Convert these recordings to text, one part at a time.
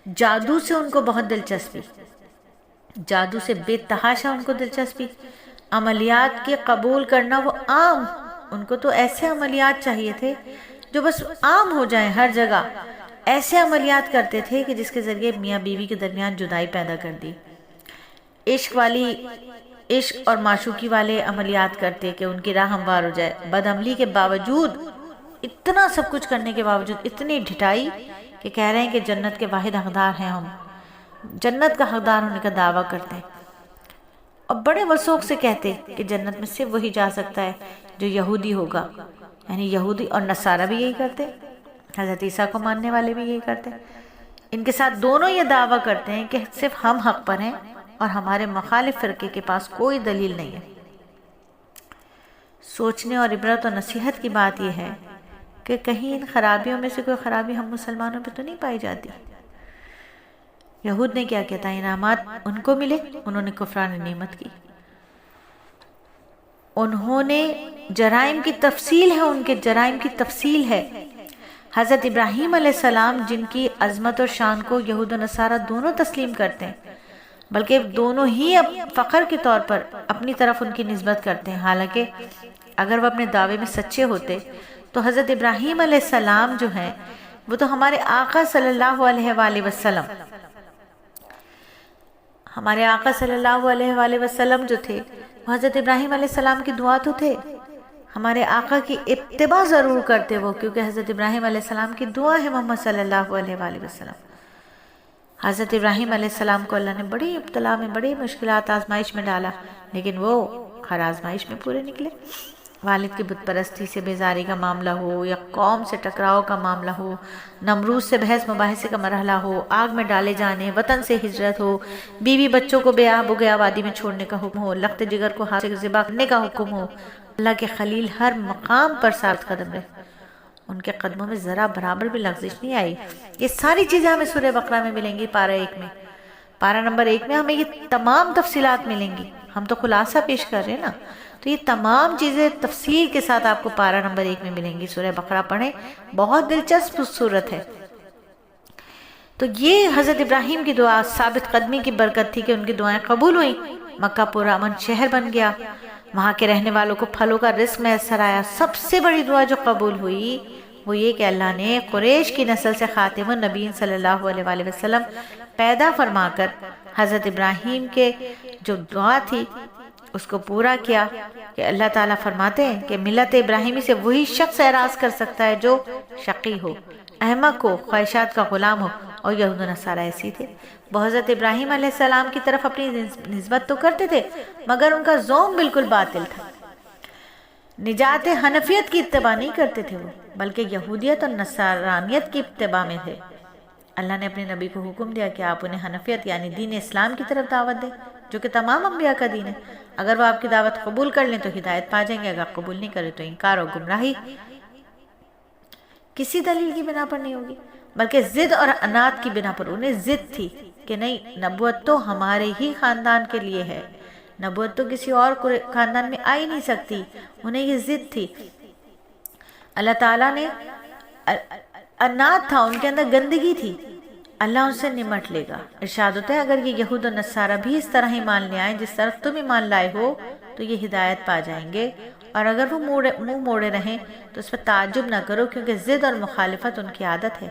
جادو سے ان کو بہت دلچسپی، جادو سے بے تحاشا ان کو دلچسپی، عملیات کے قبول کرنا وہ عام، ان کو تو ایسے عملیات چاہیے تھے جو بس عام ہو جائیں ہر جگہ، ایسے عملیات کرتے تھے کہ جس کے ذریعے میاں بیوی کے درمیان جدائی پیدا کر دی، عشق اور معشوقی والے عملیات کرتے کہ ان کی راہ ہموار ہو جائے، بدعملی کے باوجود، اتنا سب کچھ کرنے کے باوجود اتنی ڈھٹائی کہ کہہ رہے ہیں کہ جنت کے واحد حقدار ہیں ہم، جنت کا حقدار ہونے کا دعویٰ کرتے ہیں، اور بڑے وثوق سے کہتے کہ جنت میں صرف وہی جا سکتا ہے جو یہودی ہوگا، یعنی یہودی اور نصارہ بھی یہی کرتے، حضرت عیسیٰ کو ماننے والے بھی یہی کرتے، ان کے ساتھ دونوں یہ دعویٰ کرتے ہیں کہ صرف ہم حق پر ہیں اور ہمارے مخالف فرقے کے پاس کوئی دلیل نہیں ہے۔ سوچنے اور عبرت و نصیحت کی بات یہ ہے کہ کہیں ان خرابیوں میں سے کوئی خرابی ہم مسلمانوں پہ تو نہیں پائی جاتی۔ یہود نے کیا کہتا ہے، انعامات ان کو ملے، انہوں نے کفران نعمت کی، انہوں نے جرائم کی تفصیل ہے، ان کے جرائم کی تفصیل ہے۔ حضرت ابراہیم علیہ السلام جن کی عظمت اور شان کو یہود و نصارہ دونوں تسلیم کرتے ہیں، بلکہ دونوں ہی فخر کے طور پر اپنی طرف ان کی نسبت کرتے ہیں، حالانکہ اگر وہ اپنے دعوے میں سچے ہوتے تو حضرت ابراہیم علیہ السلام جو ہیں وہ تو ہمارے آقا صلی اللہ علیہ وآلہ وسلم، ہمارے آقا صلی اللہ علیہ وآلہ وسلم جو تھے وہ حضرت ابراہیم علیہ السلام کی دعا تو تھے، ہمارے آقا کی اتباع ضرور کرتے وہ، کیونکہ حضرت ابراہیم علیہ السلام کی دعا ہے محمد صلی اللہ علیہ وآلہ وسلم۔ حضرت ابراہیم علیہ السلام کو اللہ نے بڑی ابتلا میں، بڑی مشکلات آزمائش میں ڈالا، لیکن وہ ہر آزمائش میں پورے نکلے۔ والد کی بت پرستی سے بیزاری کا معاملہ ہو، یا قوم سے ٹکراؤ کا معاملہ ہو، نمرود سے بحث مباحثے کا مرحلہ ہو، آگ میں ڈالے جانے، وطن سے ہجرت ہو، بیوی بچوں کو بے آب و گیا وادی میں چھوڑنے کا حکم ہو، لخت جگر کو ہاتھ سے ذبح کرنے کا حکم ہو، اللہ کے خلیل ہر مقام پر ثابت قدم رہے، ان کے قدموں میں ذرا برابر بھی لغزش نہیں آئی۔ یہ ساری چیزیں ہمیں سورہ بقرہ میں ملیں گی، پارہ 1 میں، پارہ نمبر 1 میں ہمیں یہ تمام تفصیلات ملیں گی، ہم تو خلاصہ پیش کر رہے ہیں نا، تو یہ تمام چیزیں تفصیل کے ساتھ آپ کو پارہ نمبر 1 میں ملیں گی۔ سورہ بقرہ پڑھیں، بہت دلچسپ صورت ہے۔ تو یہ حضرت ابراہیم کی دعا ثابت قدمی کی برکت تھی کہ ان کی دعائیں قبول ہوئیں، مکہ پرامن شہر بن گیا، وہاں کے رہنے والوں کو پھلوں کا رزق میسر آیا۔ سب سے بڑی دعا جو قبول ہوئی وہ یہ کہ اللہ نے قریش کی نسل سے خاتم النبیین صلی اللہ علیہ وآلہ وسلم پیدا فرما کر حضرت ابراہیم کے جو دعا تھی اس کو پورا کیا، کہ اللہ تعالیٰ فرماتے ہیں کہ ملت ابراہیمی سے وہی شخص اعراض کر سکتا ہے جو شقی ہو، احمق ہو، خواہشات کا غلام ہو، اور یہود و نصارہ ایسی تھے۔ وہ حضرت ابراہیم علیہ السلام کی طرف اپنی نسبت تو کرتے تھے مگر ان کا ذوق بالکل باطل تھا، نجات حنفیت کی اتباع نہیں کرتے تھے وہ، بلکہ یہودیت اور نصرانیت کی اتباع میں تھے۔ اللہ نے اپنے نبی کو حکم دیا کہ آپ انہیں حنفیت یعنی دین اسلام کی طرف دعوت دیں، جو کہ تمام انبیاء کا دین ہے۔ اگر وہ آپ کی دعوت قبول کر لیں تو ہدایت پا جائیں گے، اگر قبول نہیں کرے تو انکار اور گمراہی کسی دلیل کی بنا پر نہیں ہوگی، بلکہ ضد اور عناد کی بنا پر۔ انہیں ضد تھی کہ نہیں، نبوت تو ہمارے ہی خاندان کے لیے ہے، نبوت تو کسی اور خاندان میں آ ہی نہیں سکتی، انہیں یہ ضد تھی۔ اللہ تعالیٰ نے عناد تھا، ان کے اندر گندگی تھی، اللہ ان سے نمٹ لے گا۔ ارشاد ہوتا ہے اگر یہ یہود و نصارہ بھی اس طرح ایمان لے آئیں جس طرف تم ایمان لائے ہو تو یہ ہدایت پا جائیں گے، اور اگر وہ منہ موڑے رہیں تو اس پر تعجب نہ کرو، کیونکہ ضد اور مخالفت ان کی عادت ہے۔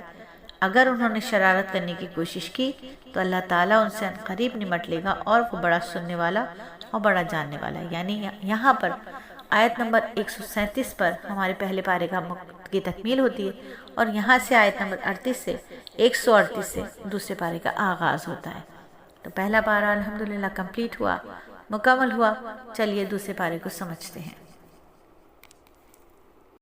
اگر انہوں نے شرارت کرنے کی کوشش کی تو اللہ تعالیٰ ان سے قریب نمٹ لے گا، اور وہ بڑا سننے والا اور بڑا جاننے والا ہے۔ یعنی یہاں پر آیت نمبر 137 پر ہمارے پہلے پارے کی تکمیل ہوتی ہے، اور یہاں سے آیت نمبر 38 سے 138 سے دوسرے پارے کا آغاز ہوتا ہے۔ تو پہلا پارہ الحمدللہ کمپلیٹ ہوا، مکمل ہوا۔ چلیے دوسرے پارے کو سمجھتے ہیں۔